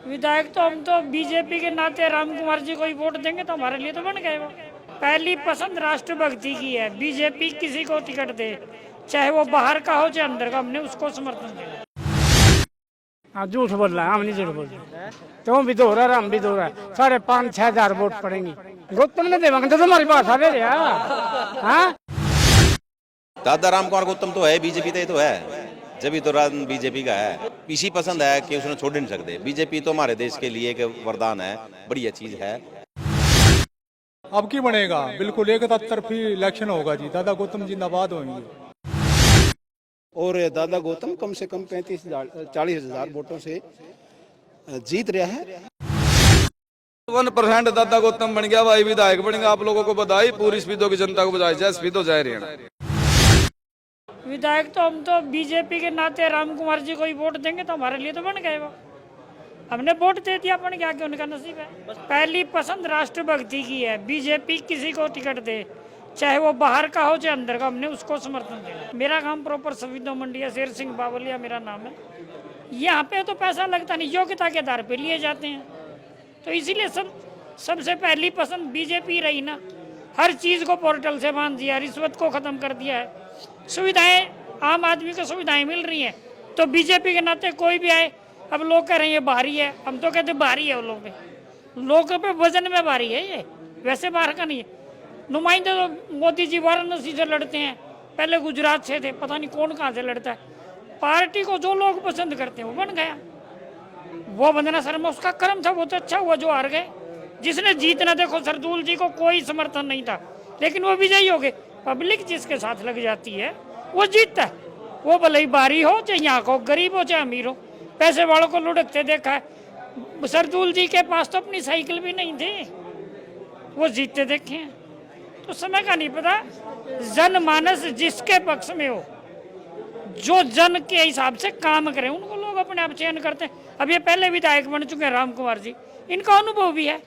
विधायक तो हम तो बीजेपी के नाते राम कुमार जी को ही वोट देंगे तो हमारे लिए तो बन गए वो। पहली पसंद राष्ट्रभक्ति की है। बीजेपी किसी को टिकट दे, चाहे वो बाहर का हो चाहे अंदर का, हमने उसको समर्थन देना। हाँ, झूठ बोल रहा है, हम नहीं झूठ बोल रहे। तुम भी दो रहा, हम भी दो रहा, 5,500-6,000 वोट पड़ेंगे। गौतम ने देवांगे तो तुम्हारी बात आ रही है। हाँ, दादा राम कुमार गौतम तो है, बीजेपी तो है, जब भी तो बीजेपी का है। इसी पसंद है कि उसने छोड़ नहीं सकते। बीजेपी तो हमारे देश के लिए एक वरदान है, बढ़िया चीज है। अब की बनेगा, बिल्कुल एक तरफी इलेक्शन होगा जी। दादा गौतम जिंदाबाद होंगे। और दादा गौतम कम से कम 40,000 वोटों से जीत रहा है। 1% दादा गौतम बन गया भाई, विधायक बन गया। आप लोगों को बधाई, पूरी स्पीडो की जनता को बधाई। जय स्पीडो जय हरियाणा। विधायक तो हम तो बीजेपी के नाते राम कुमार जी को ही वोट देंगे तो हमारे लिए तो बन गए वो। हमने वोट दे दिया, अपन क्या, कि उनका नसीब है। पहली पसंद राष्ट्रभक्ति की है। बीजेपी किसी को टिकट दे, चाहे वो बाहर का हो चाहे अंदर का, हमने उसको समर्थन देना। मेरा काम प्रॉपर संविदा मंडिया, शेर सिंह बावलिया मेरा नाम है। यहाँ पे तो पैसा लगता नहीं, योग्यता के आधार पे लिए जाते हैं। तो इसीलिए सबसे पहली पसंद बीजेपी रही ना। हर चीज को पोर्टल से बांध दिया, रिश्वत को खत्म कर दिया है। सुविधाएं, आम आदमी को सुविधाएं मिल रही हैं, तो बीजेपी के नाते कोई भी आए। अब लोग कह रहे हैं ये बाहरी है, हम तो कहते बाहरी है। लोगों पे वजन में बाहरी है ये, वैसे बाहर का नहीं है। नुमाइंदे तो मोदी जी वाराणसी से लड़ते हैं, पहले गुजरात से थे, पता नहीं कौन कहाँ से लड़ता है। पार्टी को जो लोग पसंद करते हैं वो बन गया। वो वंदना शर्मा, उसका कर्म था, वो तो अच्छा हुआ जो हार गए। जिसने जीतना, देखो सरदूल जी को कोई समर्थन नहीं था, लेकिन वो विजयी हो गए। पब्लिक जिसके साथ लग जाती है वो जीतता है। वो भले ही बाहरी हो चाहे यहाँ को, गरीब हो चाहे अमीर हो। पैसे वालों को लुढ़कते देखा है। सरदूल जी के पास तो अपनी साइकिल भी नहीं थी, वो जीतते देखे हैं। तो समय का नहीं पता। जनमानस जिसके पक्ष में हो, जो जन के हिसाब से काम करे, उनको लोग अपने आप चयन करते हैं। अब ये पहले विधायक बन चुके हैं राम कुमार जी, इनका अनुभव भी है।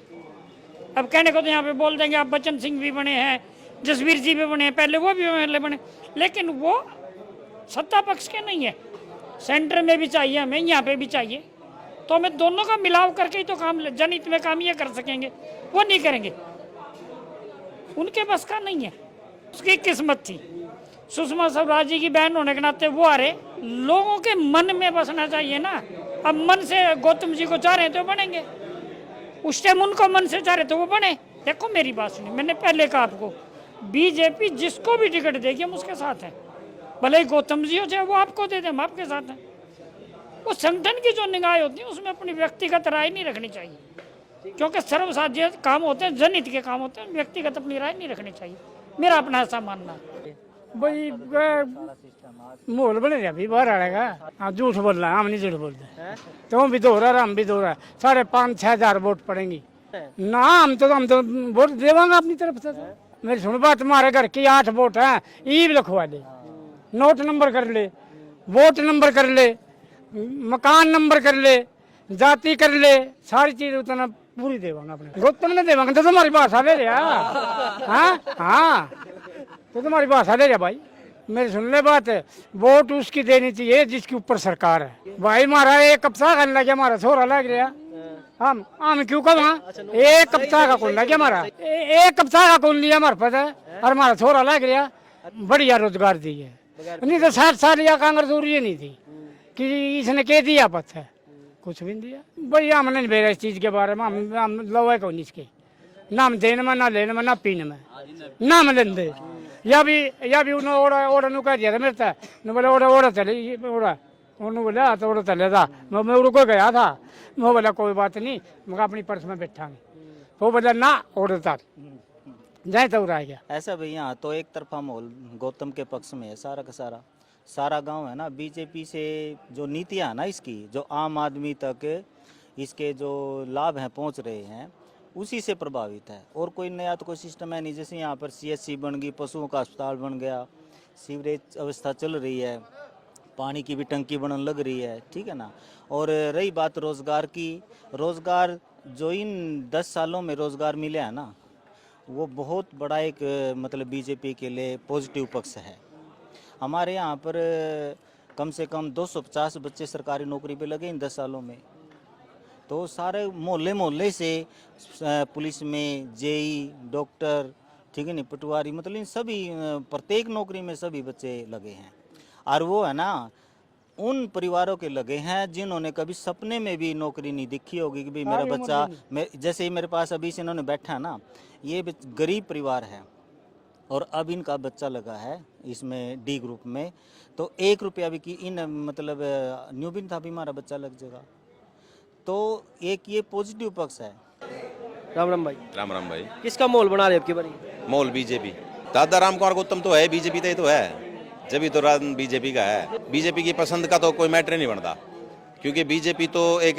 अब कहने को तो यहाँ पे बोल देंगे आप बच्चन सिंह भी बने हैं, जसवीर जी भी बने हैं, पहले वो भी पहले बने, लेकिन वो सत्ता पक्ष के नहीं है। सेंटर में भी चाहिए हमें, यहाँ पे भी चाहिए। तो हमें दोनों का मिलाव करके ही तो काम, जनहित में काम ये कर सकेंगे। वो नहीं करेंगे, उनके बस का नहीं है। उसकी किस्मत थी। सुषमा स्वराज जी की बहन होने के नाते वो आ रहे। लोगों के मन में बसना चाहिए ना। अब मन से गौतम जी को चाह रहे हैं तो बनेंगे, उस टाइम उनको मन से चाह रहे तो वो बने। देखो मेरी बात सुनिए, मैंने पहले कहा आपको, बीजेपी जिसको भी टिकट देगी हम उसके साथ हैं। भले ही गौतम जी हो चाहे वो आपको दे दे, हम आपके साथ हैं। वो संगठन की जो निगाह होती है उसमें अपनी व्यक्तिगत राय नहीं रखनी चाहिए, क्योंकि सर्वसाधारण काम होते हैं, जनहित के काम होते हैं। व्यक्तिगत अपनी राय नहीं रखनी चाहिए, मेरा अपना ऐसा मानना है। भाई माहौल बने रहा, बाहर आएगा। हाँ, झूठ बोल रहा है, हम नहीं झूठ बोल रहे। तुम भी दो रहा, हम भी दो रहा, 5,500-6,000 वोट पड़ेंगे ना। हम तो वोट देवांगे अपनी तरफ से। मेरी सुन बात, तुम्हारे घर की 8 वोट है, ईब लिखवा ले, नोट नंबर कर ले, वोट नंबर कर ले, मकान नंबर कर ले, जाति कर ले, सारी चीज उतना पूरी देवांगे अपने। गौतम ने देवांगे तो तुम्हारी बात आ रही है। हाँ हाँ, तो तुम्हारी बात आ रही है भाई। मेरी सुन ले बात, वोट उसकी देनी चाहिए जिसके ऊपर सरकार है। भाई हमारा एक कब्जा करने लग गया, हमारा छोरा लग गया। हम क्यों कहा, एक कब्जा का कौन लग गया हमारा, एक कब्जा का कौन लिया हमारे पास है, और हमारा छोरा लग गया। बढ़िया रोजगार दी है, नहीं तो 60 साल या कांग्रेस हो रही नहीं थी कि इसने कह दिया पथ है, कुछ भी नहीं दिया। भैया हमने नहीं भेजा इस चीज के बारे में। हम लोग कौन इसके, ना हम देने में, ना लेने में, ना पीने में, ना हम लेंदे। या भी उन्होंने ओड़ा कह दिया था मेरे से, बोले ओड़ा चले, ओड़ा उन्होंने बोला तो ओड़ा चले था। मैं उड़को गया था, मैं बोला कोई बात नहीं, मैं अपनी पर्स में बैठा। वो बोला ना ओड़ा था, जाए तो रह गया। ऐसा भैया तो एक तरफा माहौल गौतम के पक्ष में है। सारा का सारा गांव है ना, बीजेपी से जो नीतियां है ना इसकी, जो आम आदमी तक इसके जो लाभ हैं पहुंच रहे हैं, उसी से प्रभावित है। और कोई नया तो कोई सिस्टम है नहीं। जैसे यहाँ पर CSC बन गई, पशुओं का अस्पताल बन गया, सीवरेज व्यवस्था चल रही है, पानी की भी टंकी बनने लग रही है, ठीक है ना। और रही बात रोजगार की, रोजगार जो इन 10 सालों में रोजगार मिले है ना, वो बहुत बड़ा एक मतलब बीजेपी के लिए पॉजिटिव पक्ष है। हमारे यहाँ पर कम से कम 250 बच्चे सरकारी नौकरी पे लगे इन 10 सालों में, तो सारे मोहल्ले मोहल्ले से पुलिस में जेई, डॉक्टर, ठीक है नहीं, पटवारी, मतलब इन सभी प्रत्येक नौकरी में सभी बच्चे लगे हैं। और वो है ना उन परिवारों के लगे हैं जिन्होंने कभी सपने में भी नौकरी नहीं दिखी होगी कि भाई मेरा बच्चा, जैसे ही मेरे पास अभी से इन्होंने बैठा है ना, ये गरीब परिवार है और अब इनका बच्चा लगा है इसमें डी ग्रुप में, तो 1 रुपया भी की इन मतलब न्यू बिन था भी हमारा बच्चा लग जाएगा। तो एक ये पॉजिटिव पक्ष है। राम राम भाई। राम राम भाई। किसका माहौल बना रहे आपकी बारी? मोल बीजेपी। दादा राम कुमार गौतम तो है, बीजेपी तो है, जब भी तो राज बीजेपी का है। बीजेपी की पसंद का तो कोई मैटर नहीं बनता, क्योंकि बीजेपी तो एक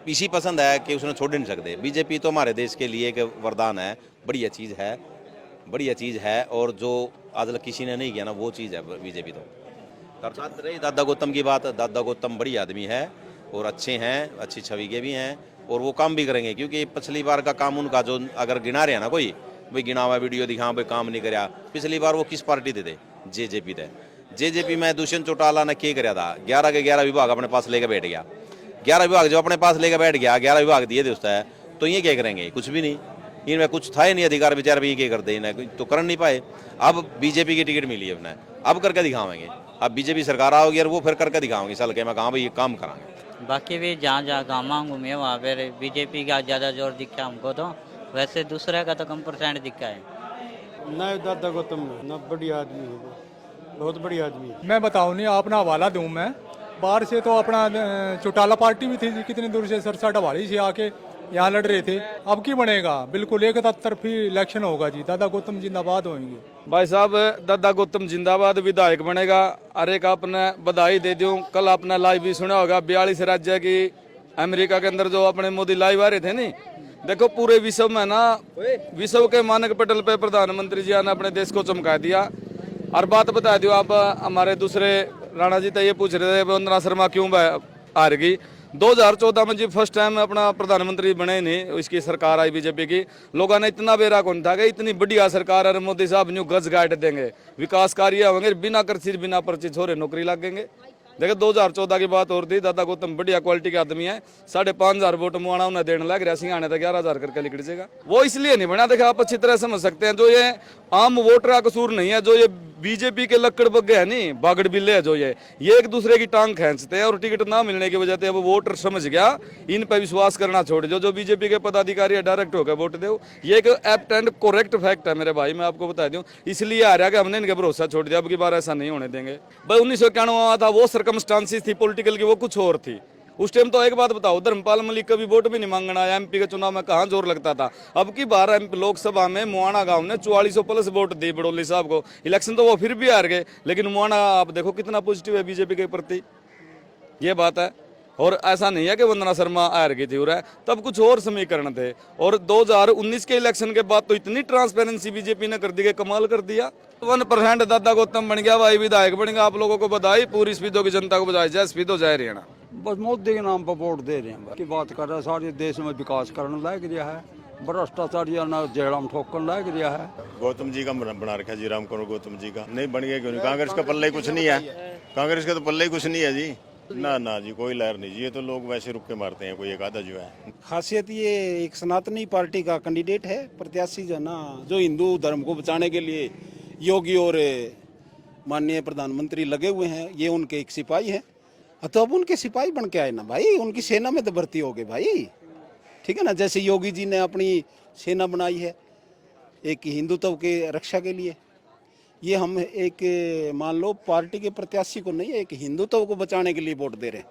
इसी पसंद है कि उसने छोड़ नहीं सकते। बीजेपी तो हमारे देश के लिए एक वरदान है, बढ़िया चीज़ है, बढ़िया चीज़ है। और जो आज तक किसी ने नहीं किया ना, वो चीज़ है बीजेपी तो। अर्थात रही दादा गौतम की बात, दादा गौतम बड़ी आदमी है और अच्छे हैं, अच्छी छवि के भी हैं और वो काम भी करेंगे। क्योंकि पिछली बार का काम उनका जो अगर गिना रहे हैं ना कोई, भाई गिना हुआ वीडियो दिखा भाई काम नहीं कराया, पिछली बार वो किस पार्टी दे थे? जेजेपी थे। जेजेपी में दुष्यंत चौटाला ने क्या कराया था? 11 के 11 विभाग अपने पास लेकर बैठ गया। 11 विभाग जो अपने पास लेकर बैठ गया, 11 विभाग दिए थे उसका है, तो ये क्या करेंगे? कुछ भी नहीं, इनमें कुछ था ही नहीं अधिकार, बेचारे भी ये क्या करते हैं, तो कर नहीं पाए। अब बीजेपी की टिकट मिली है अपने, अब करके दिखावेंगे। अब बीजेपी सरकार आओगी और वो फिर करके दिखाओगे चल के मैं कहाँ भाई ये काम कराएंगे। बाकी भी जहाँ जहाँ गाँव घूमे वहाँ पर बीजेपी का ज़्यादा जोर दिखा हमको, तो वैसे दूसरे का तो कम % दिखा है। नहीं, दादा गौतम ना बढ़िया आदमी है, बहुत बढ़िया आदमी है। मैं बताऊँ नहीं, अपना हवाला दूँ मैं। बाहर से तो अपना चौटाला पार्टी भी थी, कितनी दूर से सरसा ढवाड़ी से आके यहाँ लड़ रहे थे। अब की बनेगा? बिल्कुल एक तरफी इलेक्शन होगा जी। दादा गौतम जिंदाबाद होंगे। भाई साहब, दादा गौतम जिंदाबाद विधायक बनेगा। और एक आपने बधाई दे दूं, कल आपने लाइव भी सुना होगा, 42 राज्य की अमेरिका के अंदर जो अपने मोदी लाइव आ रहे थे नहीं, देखो पूरे विश्व में ना, विश्व के मानक पटल पे प्रधानमंत्री जी ने अपने देश को चमका दिया। और बात बता दो आप, हमारे दूसरे राणा जी तो ये पूछ रहे थे वंदना शर्मा क्यों हार गई। 2014 में जी फर्स्ट टाइम अपना प्रधानमंत्री बने नहीं, इसकी सरकार आई बीजेपी की, लोगों ने इतना बेरा कौन था कि इतनी बढ़िया सरकार और मोदी साहब न्यू गज गाइड देंगे, विकास कार्य होंगे, बिना खर्ची बिना पर्ची छोरे नौकरी लगेंगे। देखो 2014 की बात और थी, दादा गौतम बढ़िया क्वालिटी के आदमी है। 5,500 वोट मुआना उन्हें देने लग रहा, सिंह आने तक 11,000 करके लिख जाएगा। वो इसलिए नहीं बना, देखा आप अच्छी तरह समझ सकते हैं, जो ये आम वोटर का कसूर नहीं है, जो ये बीजेपी के लक्कड़ बग्गे है नहीं, बागड़ बिल्ले है, जो ये एक दूसरे की टांग खींचते हैं और टिकट ना मिलने की वजह से अब वोटर समझ गया, इन पर विश्वास करना छोड़ दो। जो बीजेपी के पदाधिकारी है डायरेक्ट होकर वोट दो, ये एक एप्ट एंड करेक्ट फैक्ट है मेरे भाई, मैं आपको बता दूं। इसलिए आ रहा कि हमने इनका भरोसा छोड़ दिया, अब की बार ऐसा नहीं होने देंगे भाई। 1991 था, वो सर्कमस्टांसिस थी पॉलिटिकल की, वो कुछ और थी उस टाइम। तो एक बात बताओ, धर्मपाल मलिक कभी वोट भी नहीं मांगना आया, एमपी के चुनाव में कहाँ जोर लगता था। अब की बार लोकसभा में मुआना गांव ने 4400+ वोट दी बड़ोली साहब को। इलेक्शन तो वो फिर भी हार गए, लेकिन मुआना आप देखो कितना पॉजिटिव है बीजेपी के प्रति, ये बात है। और ऐसा नहीं है कि वंदना शर्मा हार गई थी, तब कुछ और समीकरण थे। और 2019 के इलेक्शन के बाद तो इतनी ट्रांसपेरेंसी बीजेपी ने कर दी, कमाल कर दिया। 1% दादा गौतम बन गया भाई, विधायक बन गया। आप लोगों को बधाई, पूरी स्पीडो की जनता को बधाई। जय स्पीडो जय हरियाणा। बस मोदी के नाम पर वोट दे रहे हैं, की बात कर रहा है। सारे देश में विकास करने लायक दिया है, भ्रष्टाचारियों ने जेड़ा में ठोकने लायक दिया है। गौतम जी का बना रखा जी, राम कुमार गौतम जी का नहीं बन गया क्यों नहीं? कांग्रेस का पल्ले कुछ नहीं है, कांग्रेस का तो पल्ले कुछ नहीं है जी। ना ना जी, कोई लहर नहीं जी, ये तो लोग वैसे रुक के मारते हैं, कोई एक आधा जो है। खासियत ये एक सनातनी पार्टी का कैंडिडेट है, प्रत्याशी जो ना, जो हिंदू धर्म को बचाने के लिए योगी और माननीय प्रधानमंत्री लगे हुए हैं, ये उनके एक सिपाही हैं। तो अब उनके सिपाही बन के आए ना भाई, उनकी सेना में तो भर्ती हो गए भाई, ठीक है ना। जैसे योगी जी ने अपनी सेना बनाई है एक हिंदुत्व के रक्षा के लिए, ये हम एक मान लो पार्टी के प्रत्याशी को नहीं, एक हिंदुत्व को बचाने के लिए वोट दे रहे हैं,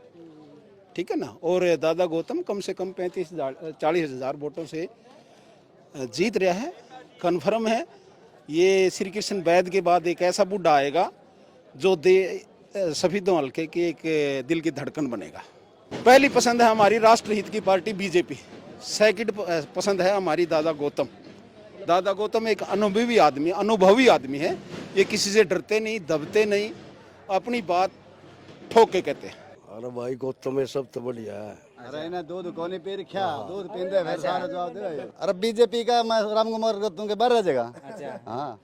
ठीक है ना। और दादा गौतम कम से कम 40,000 वोटों से जीत रहा है, कन्फर्म है। ये श्री कृष्ण वैद्य के बाद एक ऐसा बुढ़ा आएगा जो सफेदों हल्के की एक दिल की धड़कन बनेगा। पहली पसंद है हमारी राष्ट्रहित की पार्टी बीजेपी, सेकंड पसंद है हमारी दादा गौतम। दादा गौतम एक अनुभवी आदमी है, ये किसी से डरते नहीं, दबते नहीं, अपनी बात ठोक के कहते हैं। अरे भाई गौतम में सब तो बढ़िया है। अरे ना दूध कोने पे रखा, दूध पींदे फिर सारा जवाब दे। अरे बीजेपी का मैं राम कुमार गौतम के बाहर रह जाएगा। हाँ।